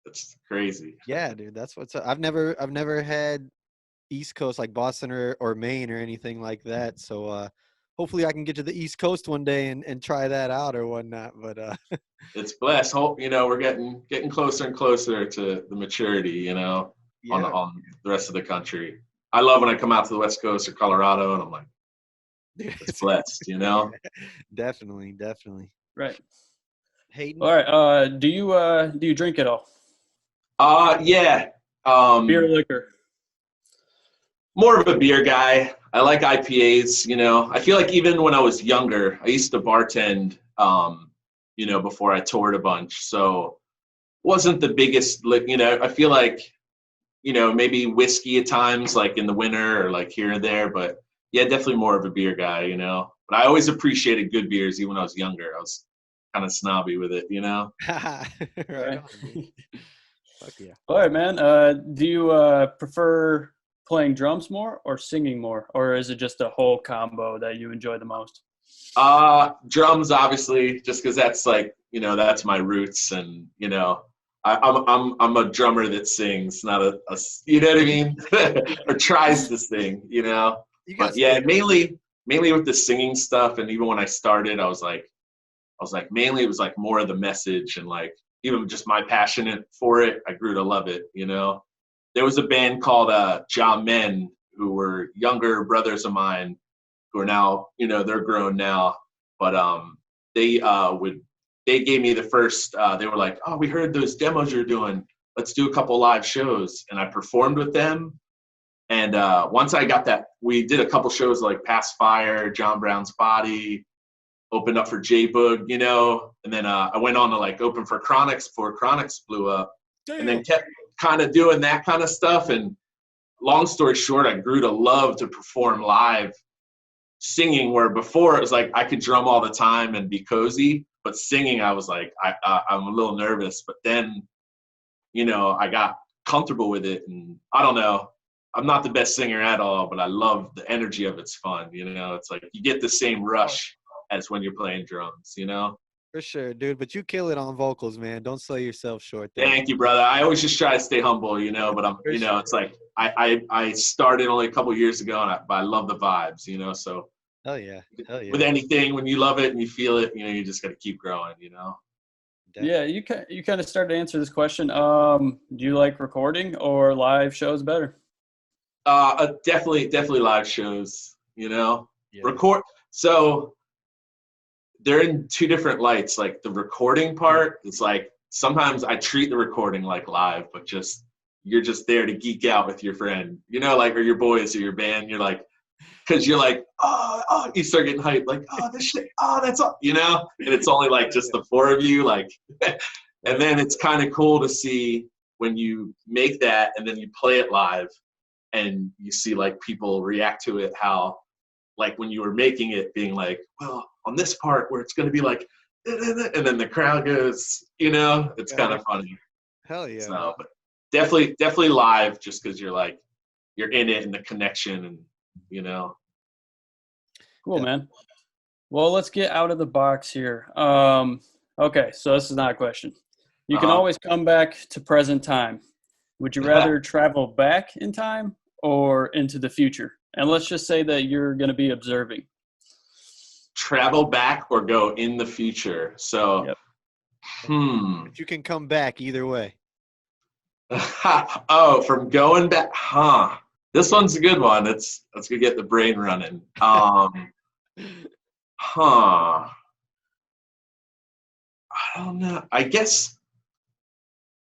It's crazy. Yeah, dude, that's what's up. I've never had East Coast like Boston or Maine or anything like that. So hopefully I can get to the East Coast one day and try that out or whatnot. But it's blessed. Hope, you know, we're getting closer and closer to the maturity, you know, on the rest of the country. I love when I come out to the West Coast or Colorado and I'm like, it's blessed, you know? Definitely. Right. Hayden? All right. Do you drink at all? Yeah. Beer, liquor? More of a beer guy. I like IPAs, you know. I feel like even when I was younger, I used to bartend, you know, before I toured a bunch. So wasn't the biggest, you know, I feel like, you know, maybe whiskey at times, like in the winter or like here and there. But yeah, definitely more of a beer guy, you know. But I always appreciated good beers, even when I was younger. I was kind of snobby with it, you know. Right. Fuck yeah. All right, man. Do you prefer playing drums more or singing more, or is it just a whole combo that you enjoy the most? Drums, obviously, just because that's like, you know, that's my roots, and you know, I'm a drummer that sings, not a you know what I mean, or tries to sing, you know. But yeah, mainly with the singing stuff, and even when I started, I was like mainly it was like more of the message and like even just my passion for it. I grew to love it, you know. There was a band called Ja Men, who were younger brothers of mine who are now, you know, they're grown now, but they gave me the first, they were like, oh, we heard those demos you're doing, let's do a couple live shows. And I performed with them. And once I got that, we did a couple shows like Pass Fire, John Brown's Body, opened up for J-Boog, you know, and then I went on to like open for Chronix before Chronix blew up. Damn. And then kept kind of doing that kind of stuff. And long story short, I grew to love to perform live singing, where before it was like I could drum all the time and be cozy, but singing I was like I'm a little nervous. But then, you know, I got comfortable with it, and I don't know, I'm not the best singer at all, but I love the energy of it's fun, you know. It's like you get the same rush as when you're playing drums, you know. For sure, dude. But you kill it on vocals, man. Don't sell yourself short there. Thank you, brother. I always just try to stay humble, you know, but I'm, you know, it's like I started only a couple years ago, and but I love the vibes, you know. So hell yeah. With anything, when you love it and you feel it, you know, you just got to keep growing, you know. Definitely. Yeah, you kind of started to answer this question. Do you like recording or live shows better? Definitely live shows, you know. Yeah. Record. So they're in two different lights. Like the recording part, it's like sometimes I treat the recording like live, but you're just there to geek out with your friend, you know, like, or your boys or your band. You're like, because you're like, oh, you start getting hyped, like, oh, this shit, oh, that's all, you know. And it's only like just the four of you, like, and then it's kind of cool to see when you make that and then you play it live and you see like people react to it, how like when you were making it being like, well, on this part where it's going to be like, and then the crowd goes, you know, it's kind of funny. Hell yeah. So, but definitely live, just because you're like, you're in it and the connection, and you know. Cool, man. Well, let's get out of the box here. Okay, so this is not a question. You can always come back to present time. Would you rather travel back in time or into the future? And let's just say that you're going to be observing. Travel back or go in the future. So, But you can come back either way. Oh, from going back, This one's a good one. Let's go get the brain running. I don't know. I guess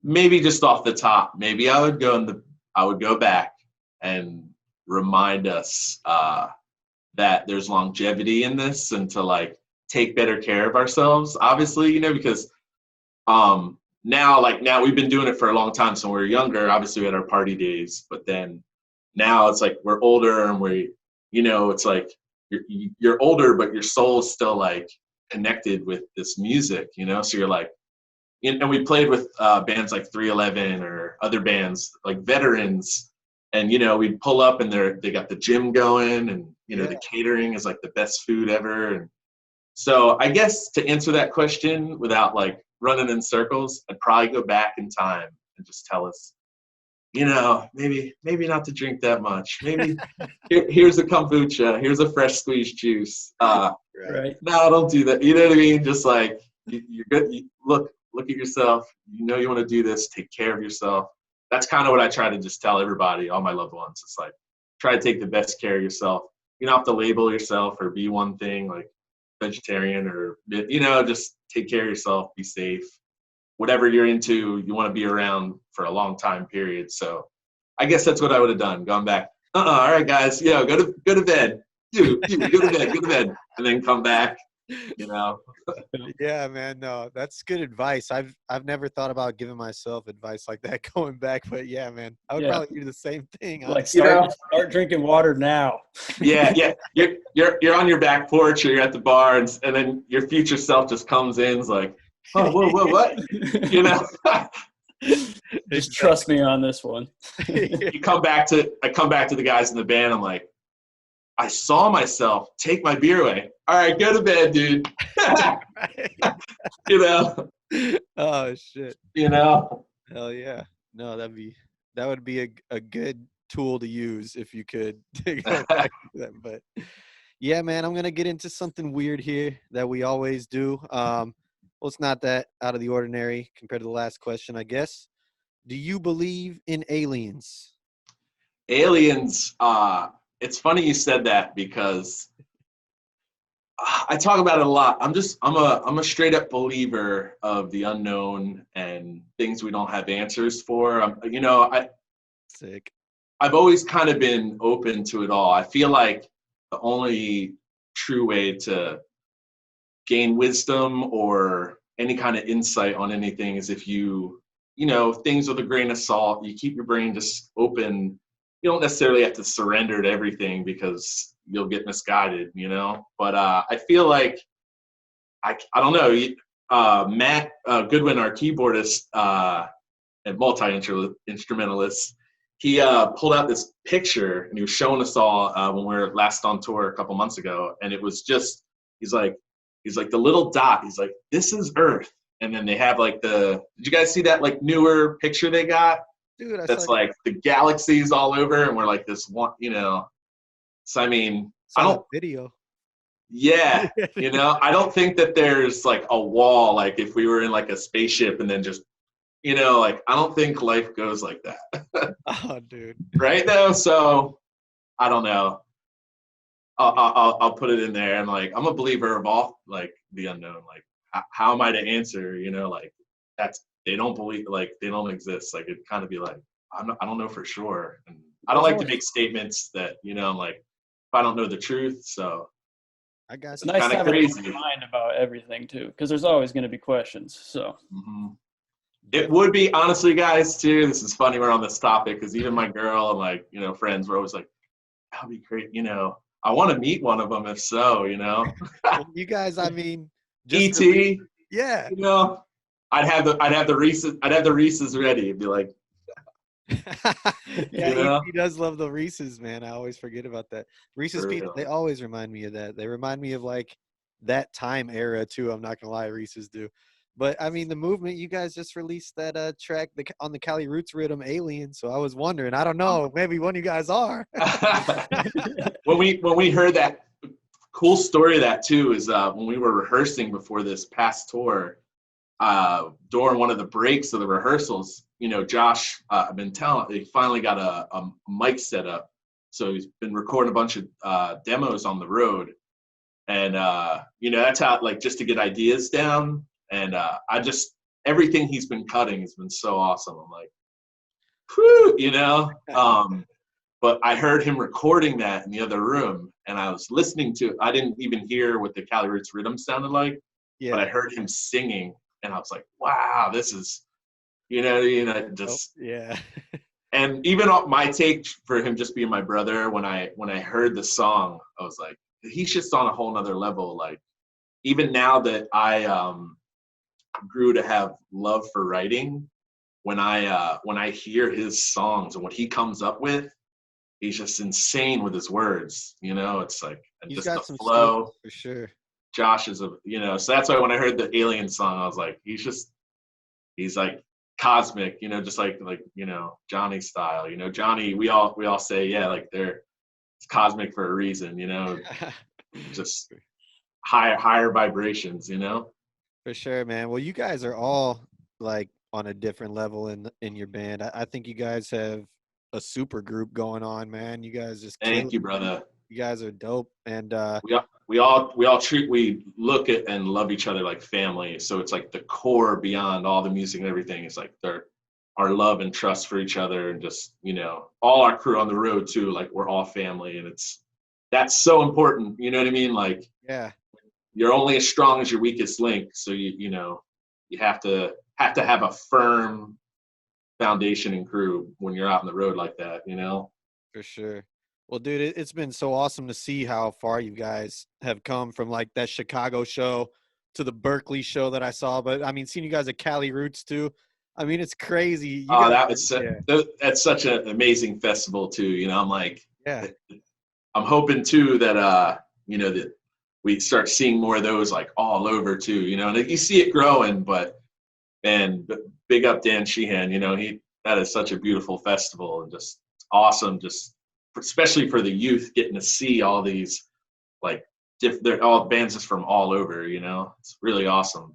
maybe just off the top, maybe I would go back and remind us that there's longevity in this, and to like take better care of ourselves, obviously, you know, because now we've been doing it for a long time. So when we were younger, obviously we had our party days, but then now it's like we're older and we it's like you're older, but your soul's still like connected with this music, so you're like, and we played with bands like 311 or other bands like veterans, and we'd pull up and they got the gym going, and the catering is like the best food ever. And so I guess to answer that question without like running in circles, I'd probably go back in time and just tell us, maybe not to drink that much. Maybe here's a kombucha, here's a fresh squeezed juice. Right. No, don't do that. You know what I mean? Just like you're good. Look at yourself. You want to do this. Take care of yourself. That's kind of what I try to just tell everybody, all my loved ones. It's like, try to take the best care of yourself. You don't have to label yourself or be one thing like vegetarian or, just take care of yourself, be safe. Whatever you're into, you want to be around for a long time period. So I guess that's what I would have done. Gone back. All right, guys. Go to bed. You go to bed. And then come back, Yeah, man. No, that's good advice. I've never thought about giving myself advice like that going back, but yeah, man, I would probably do the same thing. Like start drinking water now. Yeah. You're on your back porch or you're at the bar, and then your future self just comes in, is like, oh, whoa, what? Just trust me on this one. I come back to the guys in the band. I'm like, I saw myself take my beer away. All right, go to bed, dude. Oh shit. Hell yeah. No, that would be a good tool to use if you could go back to that. But yeah, man, I'm gonna get into something weird here that we always do. Well, it's not that out of the ordinary compared to the last question, I guess. Do you believe in aliens? Aliens, it's funny you said that because I talk about it a lot. I'm a straight up believer of the unknown and things we don't have answers for. Sick. I've always kind of been open to it all. I feel like the only true way to gain wisdom or any kind of insight on anything is if things with a grain of salt. You keep your brain just open. You don't necessarily have to surrender to everything because you'll get misguided, But I feel like I don't know. Matt Goodwin, our keyboardist and multi-instrumentalist, he pulled out this picture and he was showing us all when we were last on tour a couple months ago, and it was just he's like the little dot. He's like, this is Earth, and then they have like did you guys see that like newer picture they got? Dude, that's like the galaxies all over, and we're like this one, So I mean, I don't video. Yeah, I don't think that there's like a wall, like if we were in like a spaceship and then just, like I don't think life goes like that. Oh, dude. Right though, so I don't know. I'll put it in there. And like I'm a believer of all like the unknown. Like how am I to answer? Like they don't believe, like they don't exist. Like it'd kind of be like I don't know for sure, and I don't like to make statements that I'm like if I don't know the truth. So I got it's nice to have a mind about everything too, because there's always going to be questions. So it would be, honestly, guys, too. This is funny we're on this topic because even my girl and like friends were always like, "That'd be great." I want to meet one of them. If so, you guys, I mean, just ET. Yeah. I'd have the Reese's ready. It'd be like, yeah, he does love the Reese's, man. I always forget about that. Reese's Pieces, they always remind me of that. They remind me of like that time era too. I'm not gonna lie, Reese's do. But I mean, the movement, you guys just released that track on the Cali Roots rhythm, Alien. So I was wondering, I don't know, maybe one of you guys are. when we heard that, cool story of that too is when we were rehearsing before this past tour, during one of the breaks of the rehearsals, Josh, I've been telling, he finally got a mic set up. So he's been recording a bunch of demos on the road. And, that's how, like, just to get ideas down. And everything he's been cutting has been so awesome. I'm like, whew, but I heard him recording that in the other room, and I was listening to it. I didn't even hear what the Cali Roots rhythm sounded like, but I heard him singing, and I was like, wow, this is, just, yeah. And even my take for him just being my brother, when I heard the song, I was like, he's just on a whole nother level. Like, even now that I grew to have love for writing, when I hear his songs and what he comes up with, he's just insane with his words. You know, it's like, and He's just got the some flow. skills for sure. Josh is so that's why when I heard the Alien song, I was like, he's like cosmic, just like Johnny style. Johnny, we all say, yeah, like it's cosmic for a reason, just higher vibrations, For sure, man. Well, you guys are all like on a different level in your band. I think you guys have a super group going on, man. You guys just Thank you, brother. You guys are dope, and we look at and love each other like family. So it's like the core beyond all the music and everything. It's like our love and trust for each other, and just all our crew on the road too. Like, we're all family, and that's so important. You know what I mean? Like, yeah, you're only as strong as your weakest link. So you have to have a firm foundation and crew when you're out on the road like that. For sure. Well, dude, it's been so awesome to see how far you guys have come from like that Chicago show to the Berkeley show that I saw. But I mean, seeing you guys at Cali Roots too, I mean, it's crazy. That's such an amazing festival too. I'm like, yeah, I'm hoping too that that we start seeing more of those like all over too. And you see it growing, but big up Dan Sheehan. That is such a beautiful festival, and just awesome. Just especially for the youth, getting to see all these like they're all bands just from all over. It's really awesome.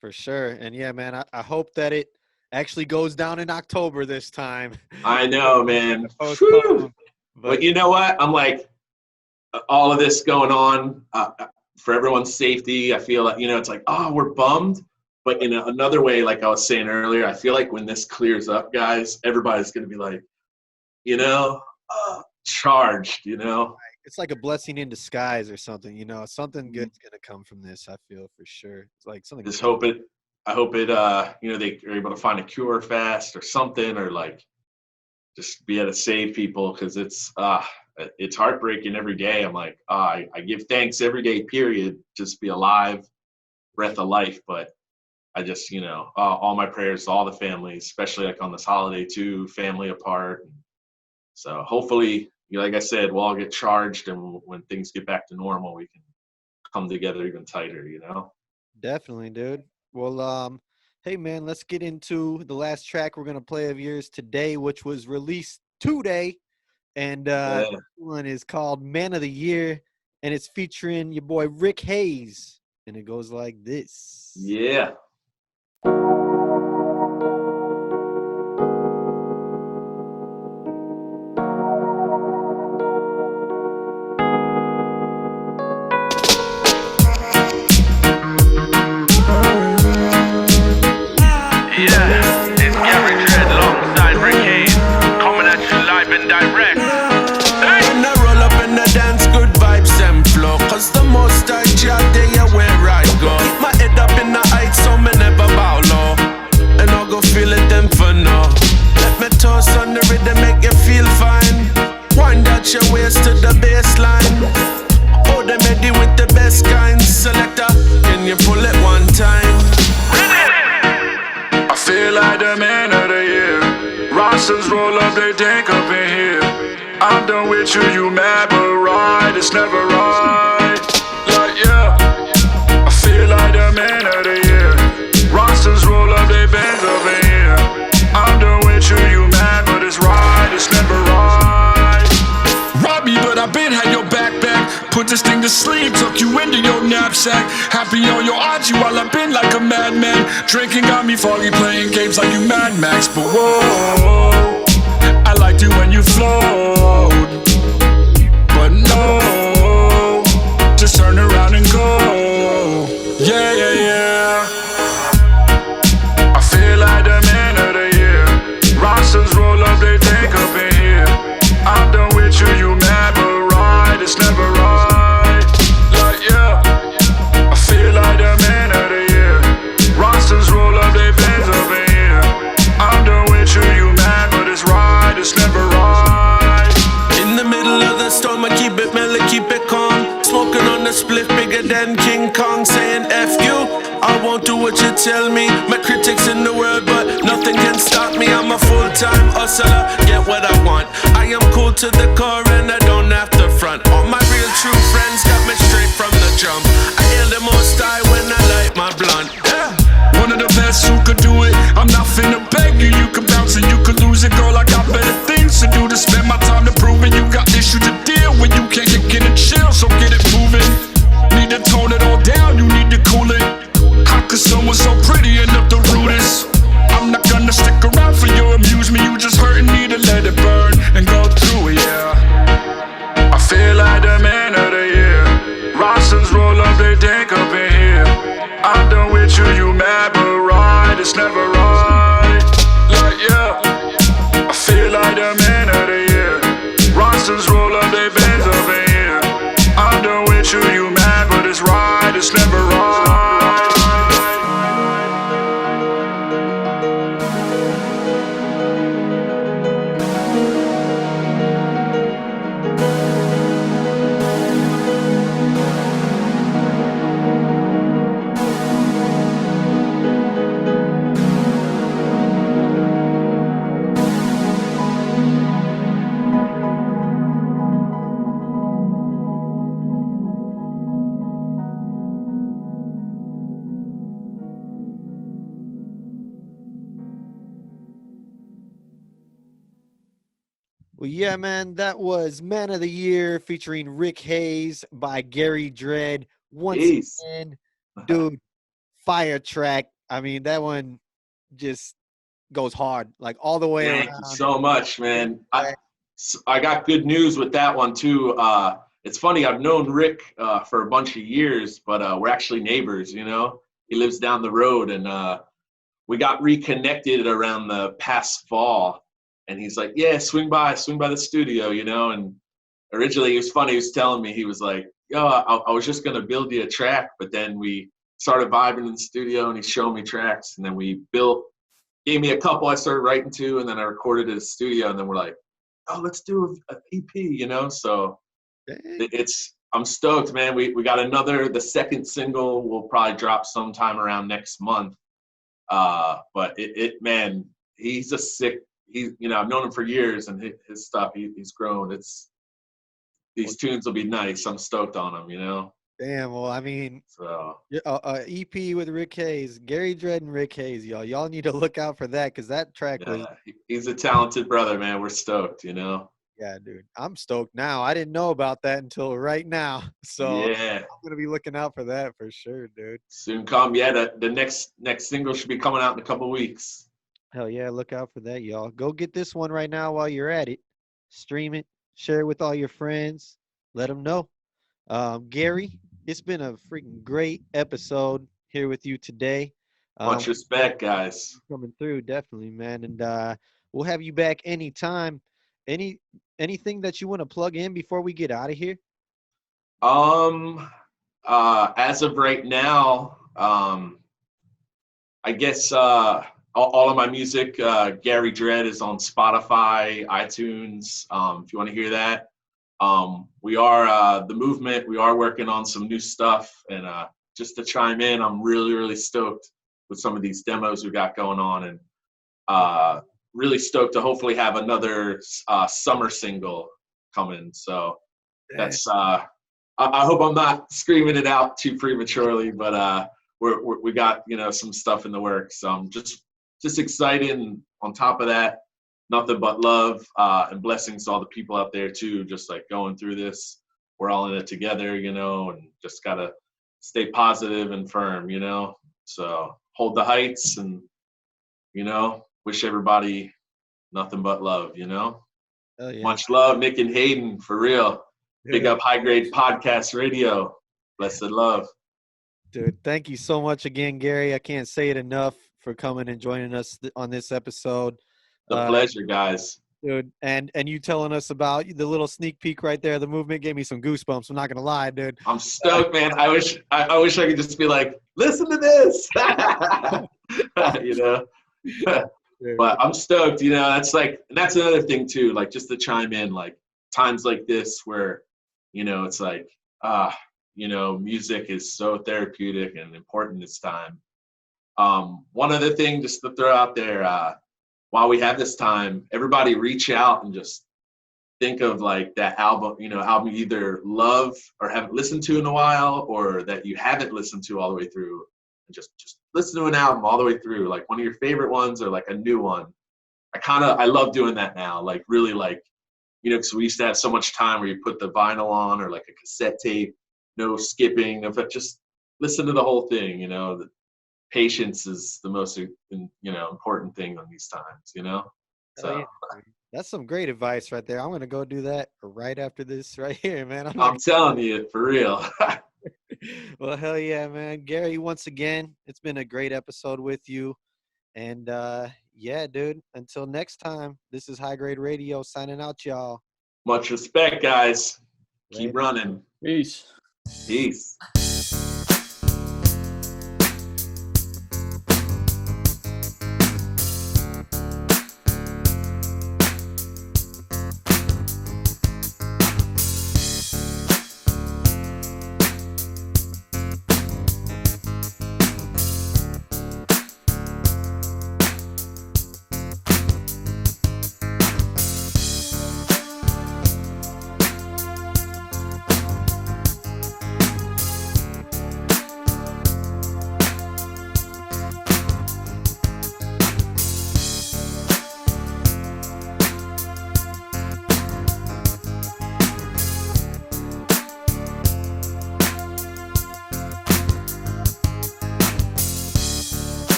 For sure. And yeah, man, I hope that it actually goes down in October this time. I know, man. But you know what? I'm like, all of this going on for everyone's safety. I feel like, it's like, oh, we're bummed. But in another way, like I was saying earlier, I feel like when this clears up, guys, everybody's going to be like, charged, It's like a blessing in disguise or something, something good's going to come from this. I feel for sure. It's like something. I hope it, they are able to find a cure fast or something, or like just be able to save people. Cause it's heartbreaking every day. I'm like, I give thanks every day, period. Just be alive, breath of life. But I just, all my prayers to all the families, especially like on this holiday too, family apart. So hopefully, like I said, we'll all get charged, and when things get back to normal, we can come together even tighter, Definitely, dude. Well, hey, man, let's get into the last track we're going to play of yours today, which was released today. And this one is called Man of the Year, and it's featuring your boy Rick Haze. And it goes like this. Yeah. Your waist to the baseline. Oh, they made it with the best kind. Selector, can you pull it one time? I feel like the man of the year. Rosters roll up, they tank up in here. I'm done with you, you mad but right. It's never right. Like, yeah. I feel like the man of the year. Rosters roll up, they bend up in here. I'm done with you, you mad but it's right. It's never right. But I been had your backpack. Put this thing to sleep, tuck you into your knapsack. Happy on your IG while I've been like a madman. Drinking got me foggy, playing games like you Mad Max. But whoa, I liked you when you flowed. But no, just turn around and go. Yeah, yeah, yeah. I feel like the man of the year. Rosters roll up, they take up in here. I'm done with you, you mad but right, it's never right. Like, yeah, I feel like the man of the year. Rosters roll up, they bands over here. I'm done with you, you mad but it's right, it's split bigger than King Kong saying F you. I won't do what you tell me. My critics in the world, but nothing can stop me. I'm a full-time hustler, get what I want. I am cool to the core and I don't have to front. All my real true friends got me straight from the jump. I hail the most high when I light my blunt. Yeah. One of the best who could do it. I'm not finna beg you. You can bounce and you can lose it, girl. I got better things to do to spend my time to prove it. You got issues to deal with. You can't get and chill, so get it moving. Need to tone it all down. You need to cool it. How could someone so pretty end up the rudest? I'm not gonna stick around for your amusement. You just hurting me to let it burn and go through it, yeah. I feel like the man of the year. Rosters roll up, they take up in here. I'm done with you, you mad but right. It's never right. Like, yeah. I feel like the man of the year. Rosters roll up, they bends up in here. I'm done with you, you mad but it's right. It's never right. Well, yeah, man, that was Man of the Year featuring Rick Haze by Gary Dredd. Once Peace. again, dude, fire track. I mean, that one just goes hard, like all the way Thank around. you so much, man. I got good news with that one too. It's funny, I've known Rick for a bunch of years, but we're actually neighbors, you know. He lives down the road, and we got reconnected around the past fall. And he's like, yeah, swing by the studio, you know. And originally, it was funny, he was telling me, he was like, yo, I was just gonna build you a track, but then we started vibing in the studio, and he showed me tracks, and then we gave me a couple I started writing to, and then I recorded at the studio, and then we're like, oh, let's do an EP, you know. So I'm stoked, man. We got the second single will probably drop sometime around next month. But man, he's a sick. You know, I've known him for years, and his stuff, he's grown. These tunes will be nice. I'm stoked on them, you know. Damn. Well, I mean, So EP with Rick Haze, Gary Dredd and Rick Haze, y'all need to look out for that, because that track was. He's a talented brother, man. We're stoked, you know. Yeah, dude, I'm stoked now. I didn't know about that until right now, so yeah, I'm gonna be looking out for that for sure, dude. Soon come. Yeah, the next single should be coming out in a couple weeks. Hell yeah, look out for that, y'all. Go get this one right now while you're at it. Stream it, share it with all your friends, let them know. Gary, it's been a freaking great episode here with you today. Much respect, guys. Coming through, definitely, man. And we'll have you back anytime. Anything that you want to plug in before we get out of here? As of right now, I guess all of my music, Gary Dredd, is on Spotify, iTunes. If you want to hear that, we are the movement. We are working on some new stuff, and just to chime in, I'm really, really stoked with some of these demos we got going on, and really stoked to hopefully have another summer single coming. So that's I hope I'm not screaming it out too prematurely, but we got, you know, some stuff in the works. So I'm just excited, and on top of that, nothing but love and blessings to all the people out there too, just like going through this. We're all in it together, you know, and just gotta stay positive and firm, you know. So hold the heights, and, you know, wish everybody nothing but love, you know. Oh, yeah. Much love, Nick and Hayden, for real. Big up High Grade Podcast Radio. Blessed love. Dude, thank you so much again, Gary. I can't say it enough for coming and joining us on this episode. The pleasure, guys. Dude, and you telling us about the little sneak peek right there, the movement gave me some goosebumps. I'm not gonna lie, dude. I'm stoked, man. I wish I could just be like, listen to this. You know. But I'm stoked, you know. That's another thing too, like, just to chime in, like, times like this where, you know, it's like, music is so therapeutic and important this time. One other thing just to throw out there, while we have this time, everybody reach out and just think of like that album you either love or haven't listened to in a while, or that you haven't listened to all the way through, and just listen to an album all the way through, like one of your favorite ones or like a new one. I love doing that now, like really, like, because we used to have so much time where you put the vinyl on or like a cassette tape, no skipping, but just listen to the whole thing. The patience is the most important thing on these times. So Yeah. That's some great advice right there. I'm gonna go do that right after this right here, man. I'm telling you, for real. Well, hell yeah, man. Gary, once again, it's been a great episode with you. And yeah, dude, until next time, this is High Grade Radio signing out, y'all. Much respect, guys. Keep running. Peace. Peace.